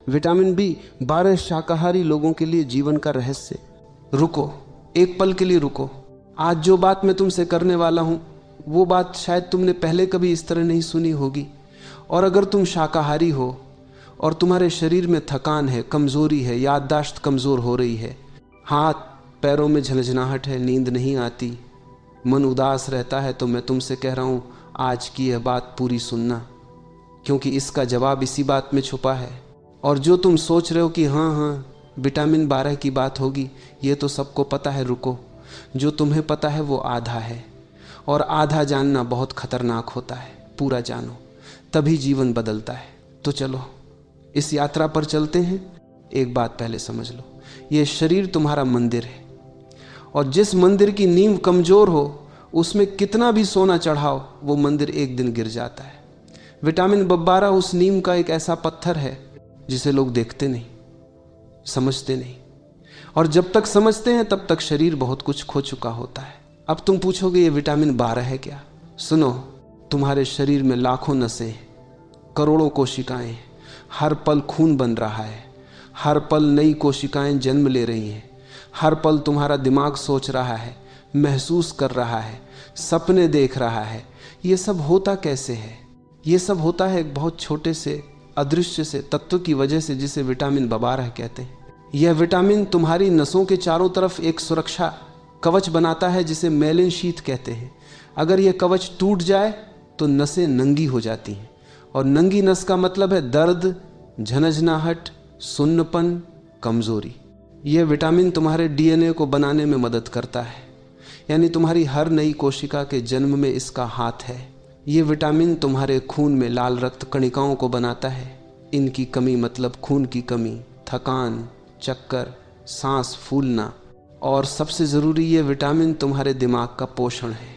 Vitamin B 12 शाकाहारी लोगों के लिए जीवन का रहस्य। रुको, एक पल के लिए रुको। आज जो बात मैं तुमसे करने वाला हूं वो बात शायद तुमने पहले कभी इस तरह नहीं सुनी होगी। और अगर तुम शाकाहारी हो और तुम्हारे शरीर में थकान है, कमजोरी है, याददाश्त कमजोर हो रही है, हाथ पैरों में झनझनाहट है, नींद नहीं आती, मन उदास रहता है, तो मैं तुमसे कह रहा हूं आज की यह बात पूरी सुनना, क्योंकि इसका जवाब इसी बात में छुपा है। और जो तुम सोच रहे हो कि हाँ विटामिन 12 की बात होगी, ये तो सबको पता है। रुको, जो तुम्हें पता है वो आधा है, और आधा जानना बहुत खतरनाक होता है। पूरा जानो, तभी जीवन बदलता है। तो चलो इस यात्रा पर चलते हैं। एक बात पहले समझ लो, ये शरीर तुम्हारा मंदिर है, और जिस मंदिर की नींव कमजोर हो उसमें कितना भी सोना चढ़ाओ वो मंदिर एक दिन गिर जाता है। विटामिन 12 उस नींव का एक ऐसा पत्थर है जिसे लोग देखते नहीं, समझते नहीं, और जब तक समझते हैं तब तक शरीर बहुत कुछ खो चुका होता है। अब तुम पूछोगे ये विटामिन 12 है क्या? सुनो, तुम्हारे शरीर में लाखों नसें, करोड़ों कोशिकाएं, हर पल खून बन रहा है, हर पल नई कोशिकाएं जन्म ले रही हैं, हर पल तुम्हारा दिमाग सोच रहा है, महसूस कर रहा है, सपने देख रहा है। ये सब होता कैसे है? ये सब होता है एक बहुत छोटे से अदृश्य से तत्व की वजह से, जिसे विटामिन 12 कहते हैं। यह विटामिन तुम्हारी नसों के चारों तरफ एक सुरक्षा कवच बनाता है जिसे मेलिन शीथ कहते हैं। अगर यह कवच टूट जाए तो नसें नंगी हो जाती हैं, और नंगी नस का मतलब है दर्द, झनझनाहट, सुन्नपन, कमजोरी। यह विटामिन तुम्हारे डीएनए को बनाने में मदद करता है, यानी तुम्हारी हर नई कोशिका के जन्म में इसका हाथ है। ये विटामिन तुम्हारे खून में लाल रक्त कणिकाओं को बनाता है। इनकी कमी मतलब खून की कमी, थकान, चक्कर, सांस फूलना, और सबसे ज़रूरी ये विटामिन तुम्हारे दिमाग का पोषण है।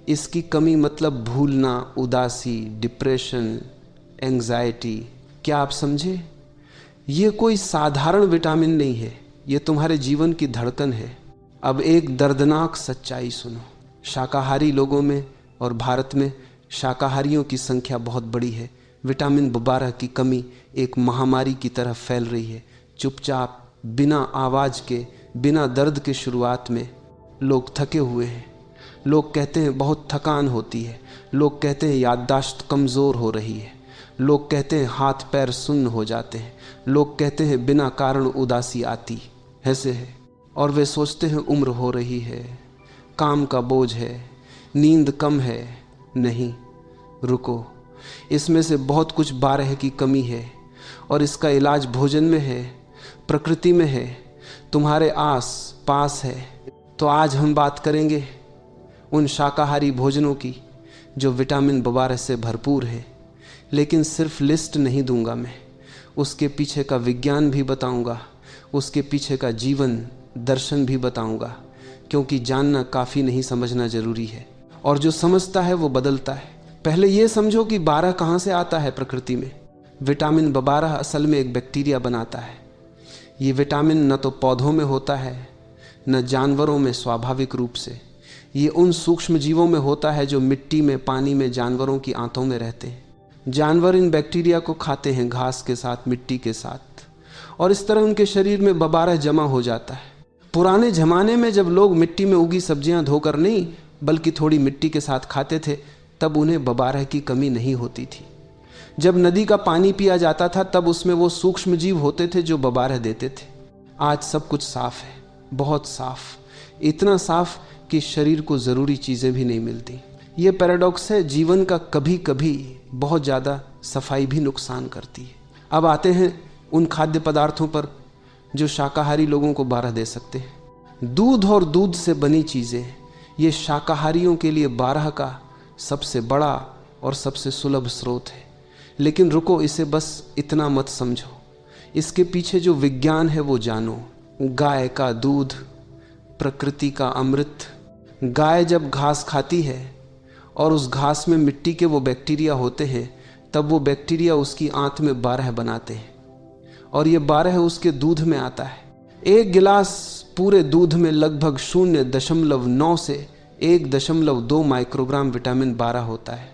इसकी कमी मतलब भूलना, उदासी, डिप्रेशन, एंग्जाइटी। क्या आप समझे? ये कोई साधारण विटामिन नहीं है, ये तुम्हारे जीवन की धड़कन है। अब एक दर्दनाक सच्चाई सुनो। शाकाहारी लोगों में और भारत में शाकाहारियों की संख्या बहुत बड़ी है। विटामिन 12 की कमी एक महामारी की तरह फैल रही है। चुपचाप, बिना आवाज़ के, बिना दर्द के शुरुआत में लोग थके हुए हैं। लोग कहते हैं बहुत थकान होती है, लोग कहते हैं याददाश्त कमज़ोर हो रही है, लोग कहते हैं हाथ पैर सुन्न हो जाते हैं, लोग कहते हैं बिना कारण उदासी आती ऐसे है। और वे सोचते हैं उम्र हो रही है, काम का बोझ है, नींद कम है। नहीं, रुको, इसमें से बहुत कुछ 12 की कमी है, और इसका इलाज भोजन में है, प्रकृति में है, तुम्हारे आस पास है। तो आज हम बात करेंगे उन शाकाहारी भोजनों की जो विटामिन 12 से भरपूर है। लेकिन सिर्फ लिस्ट नहीं दूंगा मैं, उसके पीछे का विज्ञान भी बताऊंगा, उसके पीछे का जीवन दर्शन भी बताऊंगा, क्योंकि जानना काफ़ी नहीं, समझना ज़रूरी है। और जो समझता है वो बदलता है। पहले ये समझो कि 12 कहाँ से आता है प्रकृति में। विटामिन 12 असल में एक बैक्टीरिया बनाता है। ये विटामिन न तो पौधों में होता है न जानवरों में स्वाभाविक रूप से। ये उन सूक्ष्म जीवों में होता है जो मिट्टी में, पानी में, जानवरों की आंतों में रहते हैं। जानवर इन बैक्टीरिया को खाते हैं घास के साथ, मिट्टी के साथ, और इस तरह उनके शरीर में 12 जमा हो जाता है। पुराने ज़माने में जब लोग मिट्टी में उगी सब्जियां धोकर नहीं बल्कि थोड़ी मिट्टी के साथ खाते थे, तब उन्हें 12 की कमी नहीं होती थी। जब नदी का पानी पिया जाता था तब उसमें वो सूक्ष्म जीव होते थे जो 12 देते थे। आज सब कुछ साफ है, बहुत साफ, इतना साफ कि शरीर को ज़रूरी चीज़ें भी नहीं मिलती। ये पैराडॉक्स है जीवन का। कभी कभी बहुत ज़्यादा सफाई भी नुकसान करती है। अब आते हैं उन खाद्य पदार्थों पर जो शाकाहारी लोगों को 12 दे सकते हैं। दूध और दूध से बनी चीज़ें, ये शाकाहारियों के लिए 12 का सबसे बड़ा और सबसे सुलभ स्रोत है। लेकिन रुको, इसे बस इतना मत समझो, इसके पीछे जो विज्ञान है वो जानो। गाय का दूध, प्रकृति का अमृत। गाय जब घास खाती है और उस घास में मिट्टी के वो बैक्टीरिया होते हैं, तब वो बैक्टीरिया उसकी आंत में 12 बनाते हैं, और ये 12 उसके दूध में आता है। एक गिलास पूरे दूध में लगभग 0.9 से 1.2 माइक्रोग्राम विटामिन 12 होता है,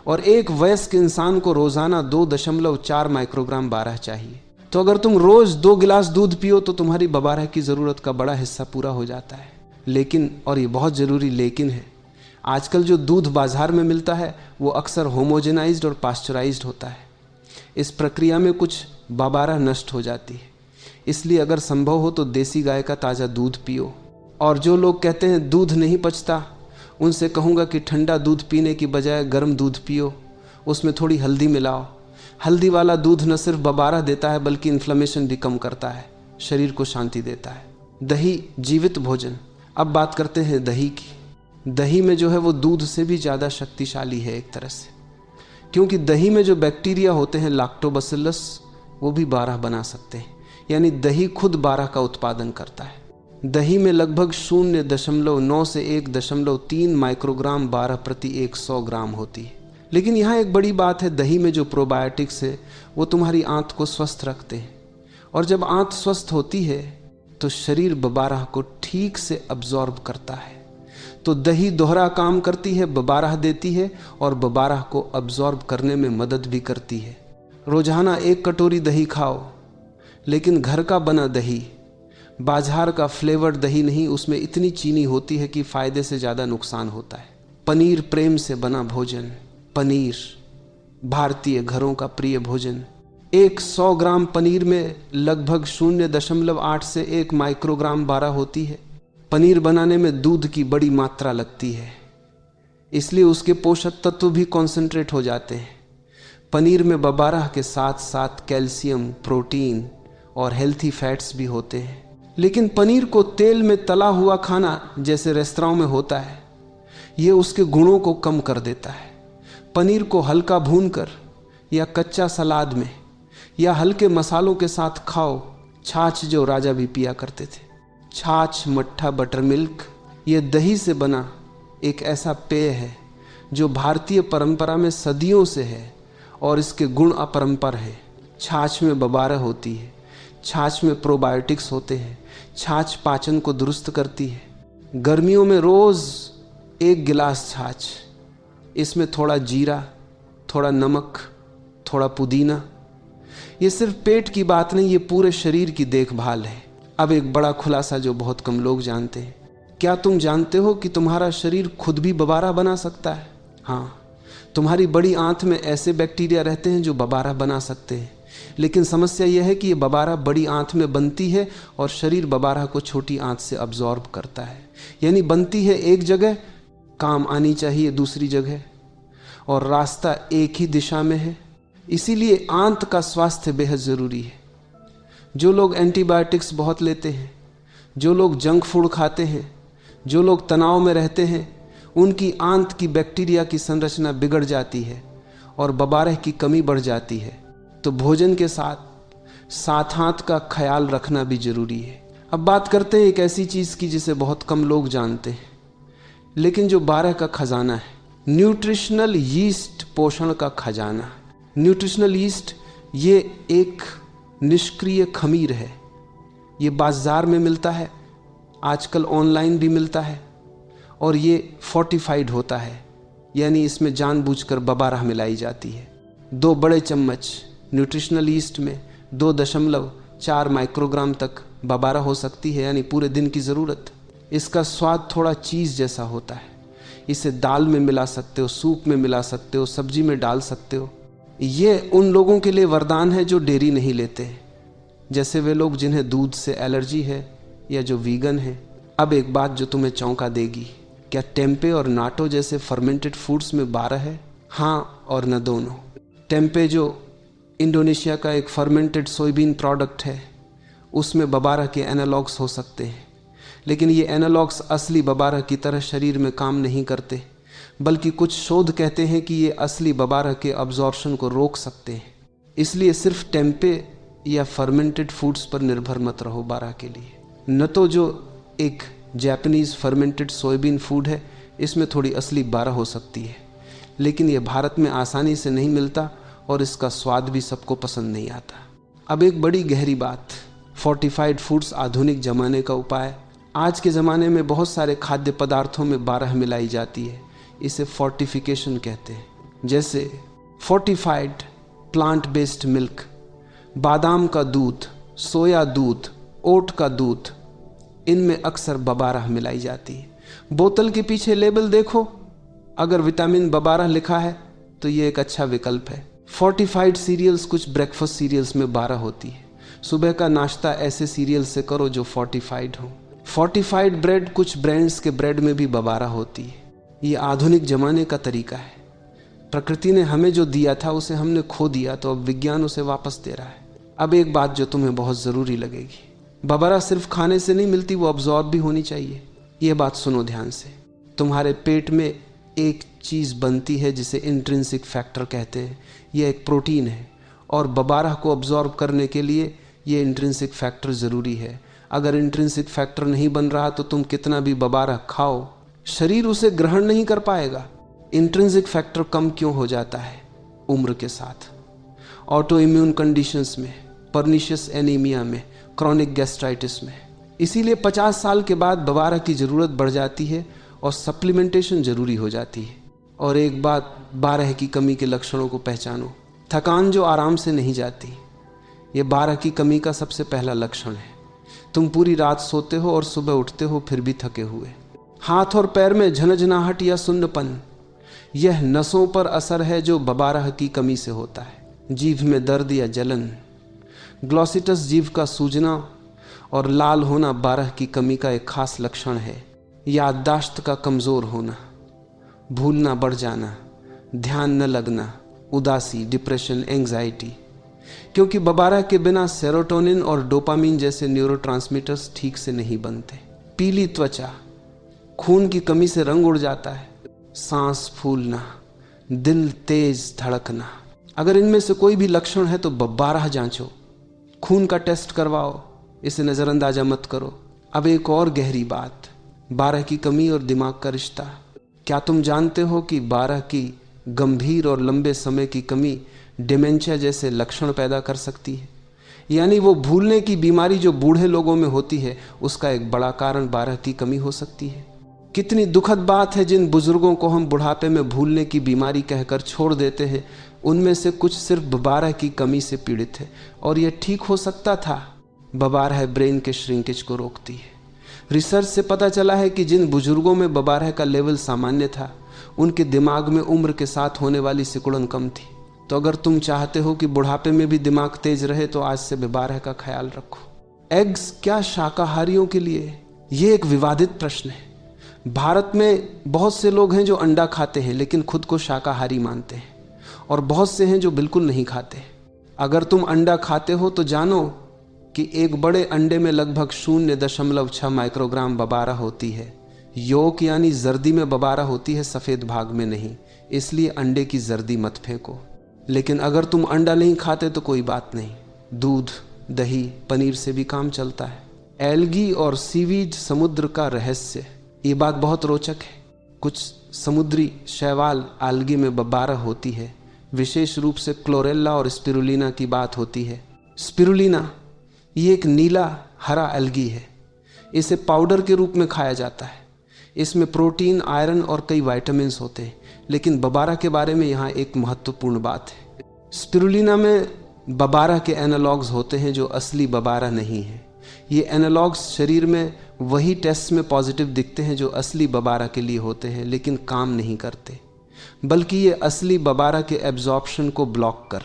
और एक वयस्क इंसान को रोजाना 2.4 माइक्रोग्राम बारह चाहिए। तो अगर तुम रोज 2 गिलास दूध पियो तो तुम्हारी बबारह की जरूरत का बड़ा हिस्सा पूरा हो जाता है। लेकिन, और ये बहुत जरूरी लेकिन है, आजकल जो दूध बाजार में मिलता है वो अक्सर होमोजेनाइज्ड और पास्चराइज्ड होता है। इस प्रक्रिया में कुछ बबारह नष्ट हो जाती है। इसलिए अगर संभव हो तो देसी गाय का ताज़ा दूध पियो। और जो लोग कहते हैं दूध नहीं पचता, उनसे कहूँगा कि ठंडा दूध पीने की बजाय गर्म दूध पियो, उसमें थोड़ी हल्दी मिलाओ। हल्दी वाला दूध न सिर्फ बबारह देता है बल्कि इन्फ्लेमेशन भी कम करता है, शरीर को शांति देता है। दही जीवित भोजन। अब बात करते हैं दही की। दही में जो है वो दूध से भी ज़्यादा शक्तिशाली है एक तरह से, क्योंकि दही में जो बैक्टीरिया होते हैं लैक्टोबैसिलस, वो भी बारह बना सकते हैं। यानी दही खुद बारह का उत्पादन करता है। दही में लगभग 0.9 से 1.3 माइक्रोग्राम बारह प्रति 100 ग्राम होती है। लेकिन यहाँ एक बड़ी बात है, दही में जो प्रोबायोटिक्स है वो तुम्हारी आंत को स्वस्थ रखते हैं, और जब आंत स्वस्थ होती है तो शरीर बबारह को ठीक से अब्जॉर्ब करता है। तो दही दोहरा काम करती है, बबारह देती है और बबारह को अब्जॉर्ब करने में मदद भी करती है। रोजाना 1 कटोरी दही खाओ, लेकिन घर का बना दही, बाजार का फ्लेवर्ड दही नहीं। उसमें इतनी चीनी होती है कि फायदे से ज़्यादा नुकसान होता है। पनीर प्रेम से बना भोजन। पनीर भारतीय घरों का प्रिय भोजन। 100 ग्राम पनीर में लगभग 0.8 से 1 माइक्रोग्राम बारह होती है। पनीर बनाने में दूध की बड़ी मात्रा लगती है, इसलिए उसके पोषक तत्व भी कॉन्सेंट्रेट हो जाते हैं। पनीर में बबारह के साथ साथ कैल्शियम, प्रोटीन और हेल्थी फैट्स भी होते हैं। लेकिन पनीर को तेल में तला हुआ खाना जैसे रेस्तरां में होता है, ये उसके गुणों को कम कर देता है। पनीर को हल्का भूनकर या कच्चा सलाद में या हल्के मसालों के साथ खाओ। छाछ जो राजा भी पिया करते थे, छाछ, मट्ठा, बटर मिल्क, ये दही से बना एक ऐसा पेय है जो भारतीय परंपरा में सदियों से है और इसके गुण अपरंपर है। छाछ में बबारह होती है, छाछ में प्रोबायोटिक्स होते हैं, छाछ पाचन को दुरुस्त करती है। गर्मियों में रोज 1 गिलास छाछ, इसमें थोड़ा जीरा, थोड़ा नमक, थोड़ा पुदीना। ये सिर्फ पेट की बात नहीं, ये पूरे शरीर की देखभाल है। अब एक बड़ा खुलासा जो बहुत कम लोग जानते हैं, क्या तुम जानते हो कि तुम्हारा शरीर खुद भी बबारह बना सकता है? हाँ, तुम्हारी बड़ी आंत में ऐसे बैक्टीरिया रहते हैं जो बबारह बना सकते हैं। लेकिन समस्या यह है कि ये बबारह बड़ी आंत में बनती है और शरीर बबारह को छोटी आंत से अब्जॉर्ब करता है। यानी बनती है एक जगह, काम आनी चाहिए दूसरी जगह, और रास्ता एक ही दिशा में है। इसीलिए आंत का स्वास्थ्य बेहद ज़रूरी है। जो लोग एंटीबायोटिक्स बहुत लेते हैं, जो लोग जंक फूड खाते हैं, जो लोग तनाव में रहते हैं, उनकी आंत की बैक्टीरिया की संरचना बिगड़ जाती है और बबारह की कमी बढ़ जाती है। तो भोजन के साथ साथ हाथ का ख्याल रखना भी जरूरी है। अब बात करते हैं एक ऐसी चीज़ की जिसे बहुत कम लोग जानते हैं, लेकिन जो बारह का खजाना है, न्यूट्रिशनल यीस्ट, पोषण का खजाना। न्यूट्रिशनल यीस्ट ये एक निष्क्रिय खमीर है। ये बाजार में मिलता है, आजकल ऑनलाइन भी मिलता है, और ये फोर्टिफाइड होता है, यानी इसमें जानबूझकर बबारह मिलाई जाती है। 2 बड़े चम्मच न्यूट्रिशनल यीस्ट में 2.4 माइक्रोग्राम तक बबारह हो सकती है, यानी पूरे दिन की ज़रूरत। इसका स्वाद थोड़ा चीज़ जैसा होता है। इसे दाल में मिला सकते हो, सूप में मिला सकते हो, सब्जी में डाल सकते हो। ये उन लोगों के लिए वरदान है जो डेयरी नहीं लेते, जैसे वे लोग जिन्हें दूध से एलर्जी है या जो वीगन है। अब एक बात जो तुम्हें चौंका देगी, क्या टेम्पे और नाटो जैसे फर्मेंटेड फूड्स में बारह है? हाँ और न दोनों। टेम्पे जो इंडोनेशिया का एक फर्मेंटेड सोयाबीन प्रोडक्ट है, उसमें बबारह के एनालॉग्स हो सकते हैं, लेकिन ये एनालॉग्स असली बबारह की तरह शरीर में काम नहीं करते, बल्कि कुछ शोध कहते हैं कि ये असली बबारह के अब्जॉर्प्शन को रोक सकते हैं। इसलिए सिर्फ टेम्पे या फर्मेंटेड फूड्स पर निर्भर मत रहो बारह के लिए। न तो जो एक जापानीज़ फर्मेंटेड सोयाबीन फूड है, इसमें थोड़ी असली बारह हो सकती है, लेकिन ये भारत में आसानी से नहीं मिलता और इसका स्वाद भी सबको पसंद नहीं आता। अब एक बड़ी गहरी बात, फोर्टिफाइड फूड्स आधुनिक ज़माने का उपाय। आज के ज़माने में बहुत सारे खाद्य पदार्थों में बारह मिलाई जाती है, इसे फोर्टिफिकेशन कहते हैं। जैसे फोर्टिफाइड प्लांट बेस्ड मिल्क, बादाम का दूध, सोया दूध, ओट का दूध, इनमें अक्सर बबारह मिलाई जाती है। बोतल के पीछे लेबल देखो, अगर विटामिन बबारह लिखा है तो ये एक अच्छा विकल्प है। फोर्टिफाइड सीरियल्स, कुछ ब्रेकफास्ट सीरियल्स में बारह होती है। सुबह का नाश्ता ऐसे सीरियल से करो जो फोर्टिफाइड हो। फोर्टिफाइड ब्रेड, कुछ ब्रांड्स के ब्रेड में भी बबारह होती है। ये आधुनिक जमाने का तरीका है। प्रकृति ने हमें जो दिया था उसे हमने खो दिया, तो अब विज्ञान उसे वापस दे रहा है। अब एक बात जो तुम्हें बहुत जरूरी लगेगी, बबारह सिर्फ खाने से नहीं मिलती, वो अब्जॉर्ब भी होनी चाहिए। ये बात सुनो ध्यान से। तुम्हारे पेट में एक चीज बनती है जिसे इंट्रिंसिक फैक्टर कहते हैं। यह एक प्रोटीन है और बबारह को अब्जॉर्ब करने के लिए ये इंट्रिंसिक फैक्टर जरूरी है। अगर इंट्रिंसिक फैक्टर नहीं बन रहा तो तुम कितना भी बबारह खाओ, शरीर उसे ग्रहण नहीं कर पाएगा। इंट्रिंसिक फैक्टर कम क्यों हो जाता है? उम्र के साथ, ऑटो इम्यून कंडीशंस में, पर्निशियस एनीमिया में, क्रॉनिक गैस्ट्राइटिस में। इसीलिए 50 साल के बाद बबारह की जरूरत बढ़ जाती है और सप्लीमेंटेशन जरूरी हो जाती है। और एक बात, 12 की कमी के लक्षणों को पहचानो। थकान जो आराम से नहीं जाती, ये 12 की कमी का सबसे पहला लक्षण है। तुम पूरी रात सोते हो और सुबह उठते हो फिर भी थके हुए। हाथ और पैर में झनझनाहट या सुन्नपन, यह नसों पर असर है जो बबारह की कमी से होता है। जीभ में दर्द या जलन, ग्लॉसिटस जीभ का सूजना और लाल होना 12 की कमी का एक खास लक्षण है। याददाश्त का कमजोर होना, भूलना बढ़ जाना, ध्यान न लगना, उदासी, डिप्रेशन, एंजाइटी, क्योंकि बबारह के बिना सेरोटोनिन और डोपामीन जैसे न्यूरोट्रांसमीटर्स ठीक से नहीं बनते। पीली त्वचा, खून की कमी से रंग उड़ जाता है, सांस फूलना, दिल तेज धड़कना। अगर इनमें से कोई भी लक्षण है तो बबारह जांचो, खून का टेस्ट करवाओ, इसे नजरअंदाजा मत करो। अब एक और गहरी बात, 12 की कमी और दिमाग का रिश्ता। क्या तुम जानते हो कि 12 की गंभीर और लंबे समय की कमी डिमेंशिया जैसे लक्षण पैदा कर सकती है? यानी वो भूलने की बीमारी जो बूढ़े लोगों में होती है, उसका एक बड़ा कारण 12 की कमी हो सकती है। कितनी दुखद बात है, जिन बुजुर्गों को हम बुढ़ापे में भूलने की बीमारी कहकर छोड़ देते हैं, उनमें से कुछ सिर्फ 12 की कमी से पीड़ित है। और यह ठीक हो सकता था। बबारह ब्रेन के श्रिंकेज को रोकती है। रिसर्च से पता चला है कि जिन बुजुर्गों में बबारह का लेवल सामान्य था, उनके दिमाग में उम्र के साथ होने वाली सिकुड़न कम थी। तो अगर तुम चाहते हो कि बुढ़ापे में भी दिमाग तेज रहे तो आज से बबारह का ख्याल रखो। एग्स क्या शाकाहारियों के लिए? ये एक विवादित प्रश्न है। भारत में बहुत से लोग हैं जो अंडा खाते हैं लेकिन खुद को शाकाहारी मानते हैं, और बहुत से हैं जो बिल्कुल नहीं खाते। अगर तुम अंडा खाते हो तो जानो कि एक बड़े अंडे में लगभग 0.6 माइक्रोग्राम बबारह होती है। योक यानी जर्दी में बबारह होती है, सफेद भाग में नहीं। इसलिए अंडे की जर्दी मत फेंको। लेकिन अगर तुम अंडा नहीं खाते तो कोई बात नहीं, दूध, दही, पनीर से भी काम चलता है। एल्गी और सीवीड समुद्र का रहस्य, ये बात बहुत रोचक है। कुछ समुद्री शैवाल आल्गी में बबारह होती है, विशेष रूप से क्लोरेला और स्पिरुलिना की बात होती है। स्पिरुलिना ये एक नीला हरा एल्गी है। इसे पाउडर के रूप में खाया जाता है। इसमें प्रोटीन, आयरन और कई विटामिन्स होते हैं। लेकिन बबारह के बारे में यहाँ एक महत्वपूर्ण बात है। स्पिरुलिना में बबारह के एनालॉग्स होते हैं जो असली बबारह नहीं है। ये एनालॉग्स शरीर में वही टेस्ट में पॉजिटिव दिखते हैं जो असली बबारह के लिए होते हैं, लेकिन काम नहीं करते, बल्कि ये असली बबारह के एब्जॉर्प्शन को ब्लॉक कर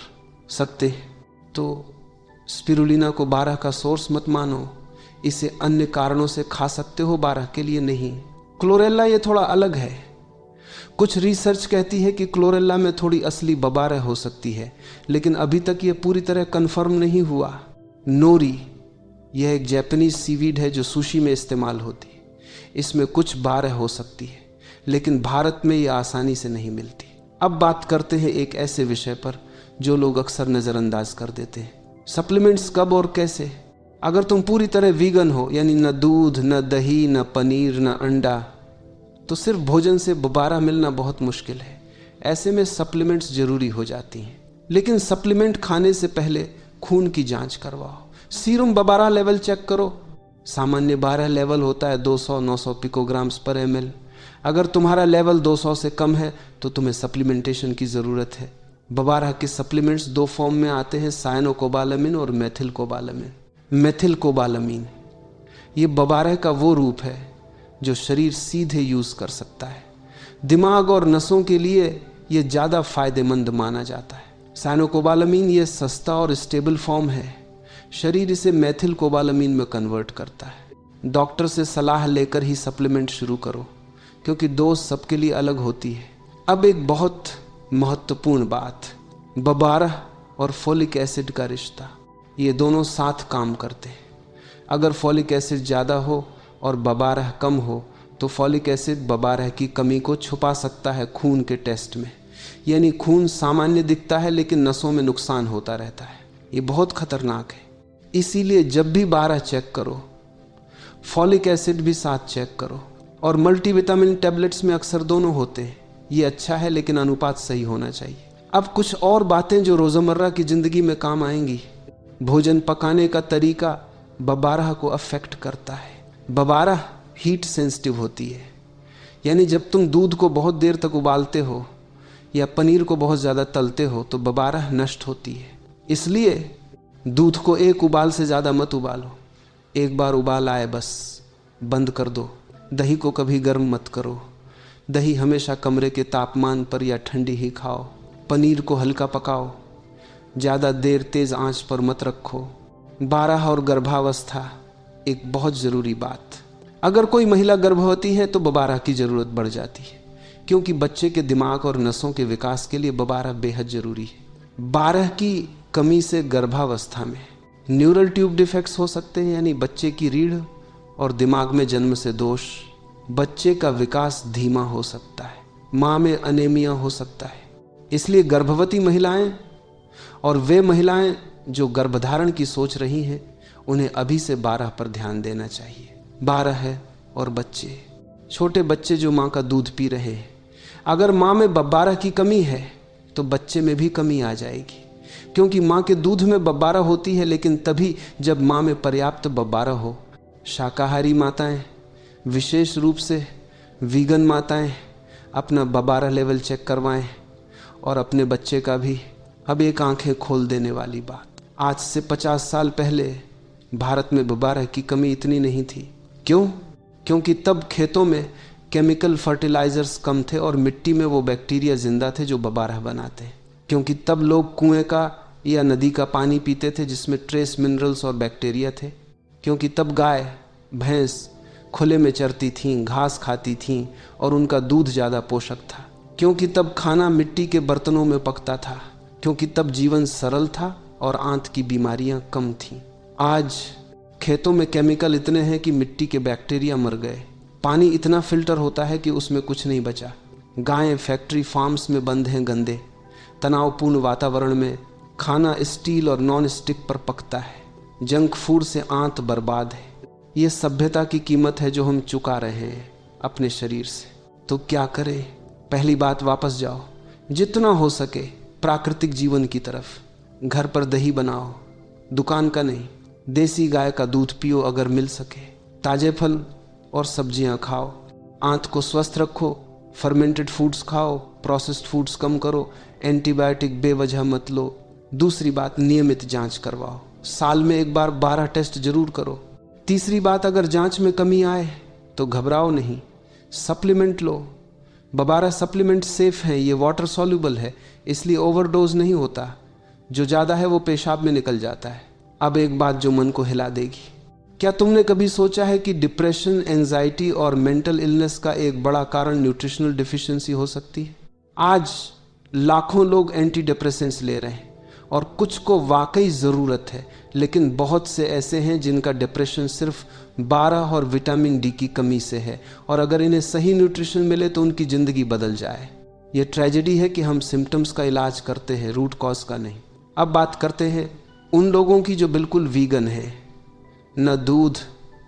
सकते हैं। तो स्पिरुलिना को 12 का सोर्स मत मानो, इसे अन्य कारणों से खा सकते हो, 12 के लिए नहीं। क्लोरेला ये थोड़ा अलग है। कुछ रिसर्च कहती है कि क्लोरेला में थोड़ी असली बबारह हो सकती है, लेकिन अभी तक ये पूरी तरह कंफर्म नहीं हुआ। नोरी यह एक जापानीज सीवीड है जो सुशी में इस्तेमाल होती है। इसमें कुछ 12 हो सकती है, लेकिन भारत में यह आसानी से नहीं मिलती। अब बात करते हैं एक ऐसे विषय पर जो लोग अक्सर नज़रअंदाज कर देते हैं, सप्लीमेंट्स कब और कैसे। अगर तुम पूरी तरह वीगन हो, यानी न दूध, न दही, न पनीर, न अंडा, तो सिर्फ भोजन से बबारह मिलना बहुत मुश्किल है। ऐसे में सप्लीमेंट्स जरूरी हो जाती हैं। लेकिन सप्लीमेंट खाने से पहले खून की जांच करवाओ। सीरम बबारह लेवल चेक करो। सामान्य 12 लेवल होता है 200-900 पिकोग्राम्स पर ml। अगर तुम्हारा लेवल 200 से कम है तो तुम्हें सप्लीमेंटेशन की ज़रूरत है। बबारह के सप्लीमेंट्स 2 फॉर्म में आते हैं, साइनोकोबालामिन और मेथिलकोबालामिन। मेथिलकोबालामिन ये बबारह का वो रूप है जो शरीर सीधे यूज़ कर सकता है। दिमाग और नसों के लिए ये ज़्यादा फायदेमंद माना जाता है। साइनोकोबालामिन ये सस्ता और स्टेबल फॉर्म है, शरीर इसे मेथिलकोबालामिन में कन्वर्ट करता है। डॉक्टर से सलाह लेकर ही सप्लीमेंट शुरू करो, क्योंकि डोज सबके लिए अलग होती है। अब एक बहुत महत्वपूर्ण बात, बबारह और फोलिक एसिड का रिश्ता, ये दोनों साथ काम करते हैं। अगर फोलिक एसिड ज़्यादा हो और बबारह कम हो तो फोलिक एसिड बबारह की कमी को छुपा सकता है खून के टेस्ट में, यानी खून सामान्य दिखता है लेकिन नसों में नुकसान होता रहता है। ये बहुत खतरनाक है। इसीलिए जब भी 12 चेक करो, फॉलिक एसिड भी साथ चेक करो। और मल्टीविटामिन टैबलेट्स में अक्सर दोनों होते हैं, ये अच्छा है लेकिन अनुपात सही होना चाहिए। अब कुछ और बातें जो रोज़मर्रा की ज़िंदगी में काम आएंगी। भोजन पकाने का तरीका बबारह को अफेक्ट करता है। बबारह हीट सेंसिटिव होती है, यानी जब तुम दूध को बहुत देर तक उबालते हो या पनीर को बहुत ज़्यादा तलते हो तो बबारह नष्ट होती है। इसलिए दूध को एक उबाल से ज़्यादा मत उबालो, एक बार उबाल आए बस बंद कर दो। दही को कभी गर्म मत करो, दही हमेशा कमरे के तापमान पर या ठंडी ही खाओ। पनीर को हल्का पकाओ, ज़्यादा देर तेज़ आंच पर मत रखो। 12 और गर्भावस्था एक बहुत ज़रूरी बात। अगर कोई महिला गर्भवती है तो बबारह की ज़रूरत बढ़ जाती है, क्योंकि बच्चे के दिमाग और नसों के विकास के लिए बबारह बेहद ज़रूरी है। 12 की कमी से गर्भावस्था में न्यूरल ट्यूब डिफेक्ट्स हो सकते हैं, यानी बच्चे की रीढ़ और दिमाग में जन्म से दोष, बच्चे का विकास धीमा हो सकता है, माँ में अनेमिया हो सकता है। इसलिए गर्भवती महिलाएं और वे महिलाएं जो गर्भधारण की सोच रही हैं, उन्हें अभी से 12 पर ध्यान देना चाहिए। 12 है और बच्चे, छोटे बच्चे जो माँ का दूध पी रहे हैं, अगर माँ में 12 की कमी है तो बच्चे में भी कमी आ जाएगी, क्योंकि माँ के दूध में 12 होती है, लेकिन तभी जब माँ में पर्याप्त 12 हो। शाकाहारी माताएं, विशेष रूप से वीगन माताएं, अपना 12 लेवल चेक करवाएं और अपने बच्चे का भी। अब एक आंखें खोल देने वाली बात, आज से 50 साल पहले भारत में 12 की कमी इतनी नहीं थी। क्यों? क्योंकि तब खेतों में केमिकल फर्टिलाइजर्स कम थे और मिट्टी में वो बैक्टीरिया जिंदा थे जो 12 बनाते हैं। क्योंकि तब लोग कुएं का या नदी का पानी पीते थे जिसमें ट्रेस मिनरल्स और बैक्टीरिया थे। क्योंकि तब गाय भैंस खुले में चरती थीं, घास खाती थीं और उनका दूध ज़्यादा पोषक था। क्योंकि तब खाना मिट्टी के बर्तनों में पकता था। क्योंकि तब जीवन सरल था और आंत की बीमारियां कम थीं। आज खेतों में केमिकल इतने हैं कि मिट्टी के बैक्टीरिया मर गए। पानी इतना फिल्टर होता है कि उसमें कुछ नहीं बचा। गायें फैक्ट्री फार्म्स में बंद हैं गंदे, तनावपूर्ण वातावरण में। खाना स्टील और नॉन स्टिक पर पकता है। जंक फूड से आंत बर्बाद है। ये सभ्यता की कीमत है जो हम चुका रहे हैं अपने शरीर से। तो क्या करें? पहली बात, वापस जाओ, जितना हो सके प्राकृतिक जीवन की तरफ। घर पर दही बनाओ, दुकान का नहीं। देसी गाय का दूध पियो अगर मिल सके। ताजे फल और सब्जियां खाओ। आंत को स्वस्थ रखो। फर्मेंटेड फूड्स खाओ, प्रोसेस्ड फूड्स कम करो, एंटीबायोटिक बेवजह मत लो। दूसरी बात, नियमित जांच करवाओ। साल में एक बार 12 टेस्ट जरूर करो। तीसरी बात, अगर जांच में कमी आए तो घबराओ नहीं, सप्लीमेंट लो। 12 सप्लीमेंट सेफ हैं, ये वाटर सॉल्युबल है, इसलिए ओवरडोज नहीं होता। जो ज़्यादा है वो पेशाब में निकल जाता है। अब एक बात जो मन को हिला देगी, क्या तुमने कभी सोचा है कि डिप्रेशन, एंजाइटी और मेंटल इलनेस का एक बड़ा कारण न्यूट्रिशनल डिफिशियंसी हो सकती है? आज लाखों लोग एंटी डिप्रेसेंट्स ले रहे हैं और कुछ को वाकई ज़रूरत है, लेकिन बहुत से ऐसे हैं जिनका डिप्रेशन सिर्फ 12 और विटामिन डी की कमी से है, और अगर इन्हें सही न्यूट्रिशन मिले तो उनकी ज़िंदगी बदल जाए। ये ट्रेजेडी है कि हम सिम्टम्स का इलाज करते हैं, रूट कॉज का नहीं। अब बात करते हैं उन लोगों की जो बिल्कुल वीगन है, न दूध,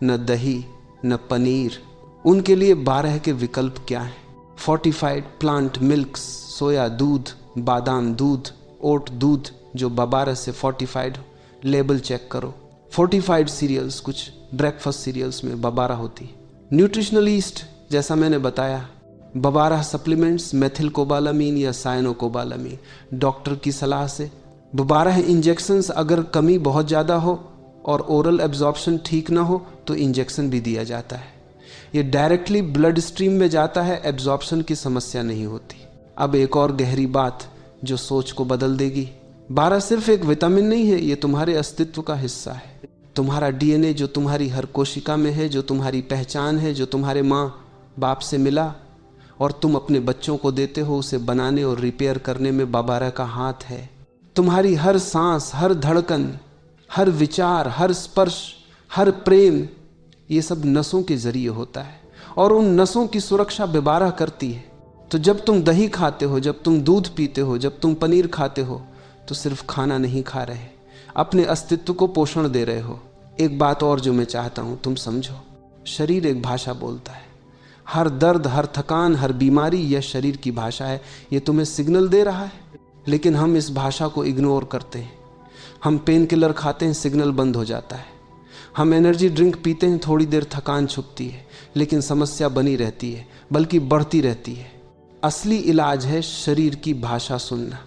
न दही, न पनीर। उनके लिए 12 के विकल्प क्या हैं? फोर्टिफाइड प्लांट मिल्क्स, सोया दूध, बादाम दूध, ओट दूध जो 12 से फोर्टिफाइड, लेबल चेक करो। फोर्टिफाइड सीरियल्स, कुछ ब्रेकफास्ट सीरियल्स में 12 होती। न्यूट्रिशनल ईस्ट, जैसा मैंने बताया, बबारह सप्लीमेंट्स, मेथिलकोबालामीन या साइनोकोबालामीन, डॉक्टर की सलाह से। बबारह इंजेक्शंस अगर कमी बहुत ज़्यादा हो और ओरल एब्जॉर्प्शन ठीक ना हो तो इंजेक्शन भी दिया जाता है। ये डायरेक्टली ब्लड स्ट्रीम में जाता है, एब्जॉर्प्शन की समस्या नहीं होती। अब एक और गहरी बात जो सोच को बदल देगी। 12 सिर्फ एक विटामिन नहीं है, ये तुम्हारे अस्तित्व का हिस्सा है। तुम्हारा डीएनए जो तुम्हारी हर कोशिका में है, जो तुम्हारी पहचान है, जो तुम्हारे माँ बाप से मिला और तुम अपने बच्चों को देते हो, उसे बनाने और रिपेयर करने में 12 का हाथ है। तुम्हारी हर सांस, हर धड़कन, हर विचार, हर स्पर्श, हर प्रेम, ये सब नसों के जरिए होता है और उन नसों की सुरक्षा 12 करती है। तो जब तुम दही खाते हो, जब तुम दूध पीते हो, जब तुम पनीर खाते हो, तो सिर्फ खाना नहीं खा रहे, अपने अस्तित्व को पोषण दे रहे हो। एक बात और जो मैं चाहता हूं तुम समझो, शरीर एक भाषा बोलता है। हर दर्द, हर थकान, हर बीमारी यह शरीर की भाषा है, ये तुम्हें सिग्नल दे रहा है। लेकिन हम इस भाषा को इग्नोर करते हैं। हम पेन किलर खाते हैं, सिग्नल बंद हो जाता है। हम एनर्जी ड्रिंक पीते हैं, थोड़ी देर थकान छुपती है, लेकिन समस्या बनी रहती है, बल्कि बढ़ती रहती है। असली इलाज है शरीर की भाषा सुनना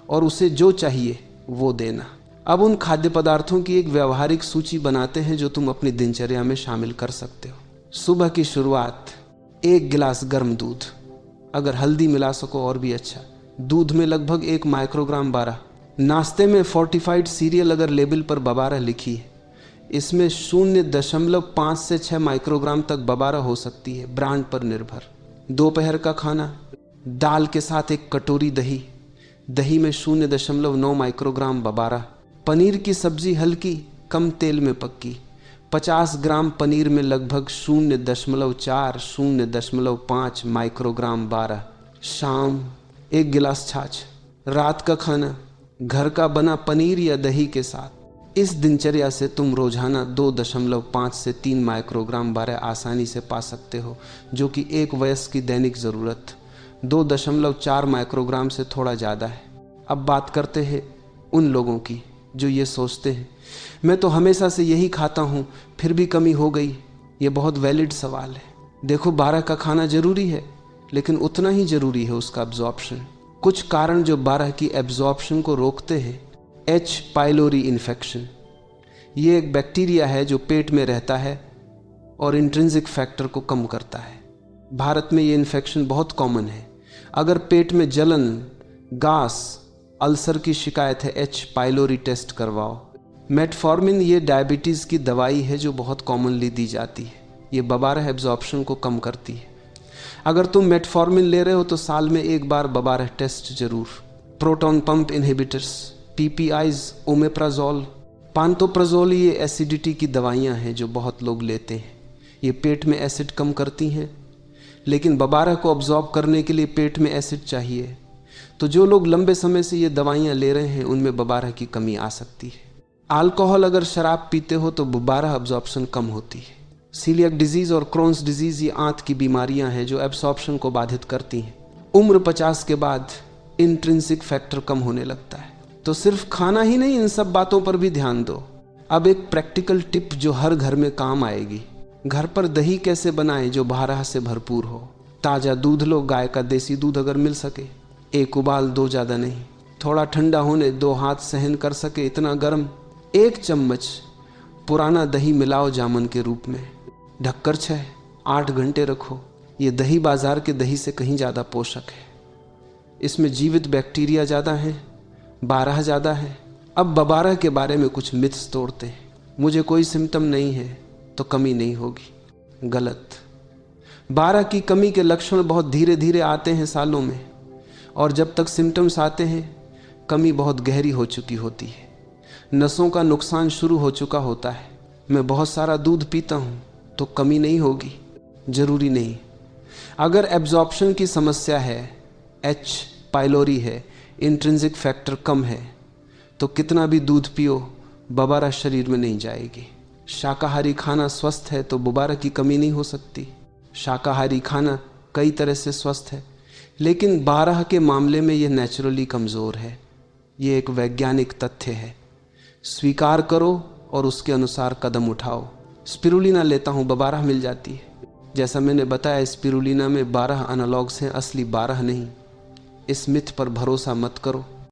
और उसे जो चाहिए वो देना। अब उन खाद्य पदार्थों की एक व्यवहारिक सूची बनाते हैं जो तुम अपनी दिनचर्या में शामिल कर सकते हो। सुबह की शुरुआत 1 गिलास गर्म दूध, अगर हल्दी मिला सको और भी अच्छा। दूध में लगभग 1 माइक्रोग्राम 12। नाश्ते में फोर्टिफाइड सीरियल अगर लेबल पर 12 लिखी है, इसमें 0.5 से 6 माइक्रोग्राम तक 12 हो सकती है, ब्रांड पर निर्भर। दोपहर का खाना, दाल के साथ 1 कटोरी दही, दही में 0.9 माइक्रोग्राम 12। पनीर की सब्जी हल्की, कम तेल में पक्की, 50 ग्राम पनीर में लगभग 0.4 0.5 माइक्रोग्राम 12। शाम 1 गिलास छाछ। रात का खाना घर का बना पनीर या दही के साथ। इस दिनचर्या से तुम रोजाना 2.5 से 3 माइक्रोग्राम 12 आसानी से पा सकते हो, जो कि एक वयस्क की दैनिक ज़रूरत 2.4 माइक्रोग्राम से थोड़ा ज़्यादा है। अब बात करते हैं उन लोगों की जो ये सोचते हैं मैं तो हमेशा से यही खाता हूँ फिर भी कमी हो गई। ये बहुत वैलिड सवाल है। देखो, 12 का खाना जरूरी है, लेकिन उतना ही जरूरी है उसका एब्जॉर्प्शन। कुछ कारण जो 12 की एब्जॉर्प्शन को रोकते हैं। एच पाइलोरी इन्फेक्शन, ये एक बैक्टीरिया है जो पेट में रहता है और इंट्रिंसिक फैक्टर को कम करता है। भारत में ये इन्फेक्शन बहुत कॉमन है। अगर पेट में जलन, गैस, अल्सर की शिकायत है, एच पाइलोरी टेस्ट करवाओ। मेटफॉर्मिन ये डायबिटीज़ की दवाई है जो बहुत कॉमनली दी जाती है। ये 12 एब्जॉर्प्शन को कम करती है। अगर तुम मेटफॉर्मिन ले रहे हो तो साल में 1 बार 12 टेस्ट जरूर। Proton pump inhibitors, PPIs, omeprazole, pantoprazole, ये एसिडिटी की दवाइयाँ हैं जो बहुत लोग लेते हैं। ये पेट में एसिड कम करती हैं, लेकिन 12 को अब्जॉर्ब करने के लिए पेट में एसिड चाहिए। तो जो लोग लंबे समय से ये दवाइयाँ ले रहे हैं उनमें 12 की कमी आ सकती है। अल्कोहल, अगर शराब पीते हो तो 12 अब्जॉर्प्शन कम होती है। सीलियक डिजीज और क्रोन्स डिजीज ये आंत की बीमारियां हैं जो एब्सॉर्प्शन को बाधित करती हैं। उम्र 50 के बाद इंट्रिंसिक फैक्टर कम होने लगता है। तो सिर्फ खाना ही नहीं, इन सब बातों पर भी ध्यान दो। अब एक प्रैक्टिकल टिप जो हर घर में काम आएगी। घर पर दही कैसे बनाएं जो 12 से भरपूर हो। ताज़ा दूध लो, गाय का देसी दूध अगर मिल सके, 1 उबाल दो, ज़्यादा नहीं। थोड़ा ठंडा होने 2 हाथ सहन कर सके इतना गर्म। 1 चम्मच पुराना दही मिलाओ जामन के रूप में। ढककर 6-8 घंटे रखो। ये दही बाजार के दही से कहीं ज़्यादा पोषक है। इसमें जीवित बैक्टीरिया ज़्यादा है, 12 ज़्यादा है। अब 12 के बारे में कुछ मिथ्स तोड़ते हैं। मुझे कोई सिम्टम नहीं है तो कमी नहीं होगी। गलत। 12 की कमी के लक्षण बहुत धीरे धीरे आते हैं सालों में, और जब तक सिम्टम्स आते हैं कमी बहुत गहरी हो चुकी होती है। नसों का नुकसान शुरू हो चुका होता है। मैं बहुत सारा दूध पीता हूँ तो कमी नहीं होगी, जरूरी नहीं। अगर एब्जॉर्प्शन की समस्या है, एच पाइलोरी है, इंट्रिंसिक फैक्टर कम है, तो कितना भी दूध पियो 12 शरीर में नहीं जाएगी। शाकाहारी खाना स्वस्थ है तो 12 की कमी नहीं हो सकती। शाकाहारी खाना कई तरह से स्वस्थ है, लेकिन 12 के मामले में यह नेचुरली कमज़ोर है। ये एक वैज्ञानिक तथ्य है। स्वीकार करो और उसके अनुसार कदम उठाओ। स्पिरुलिना लेता हूँ, 12 मिल जाती है। जैसा मैंने बताया, स्पिरुलिना में 12 एनालॉग्स हैं, असली 12 नहीं। इस मिथ पर भरोसा मत करो।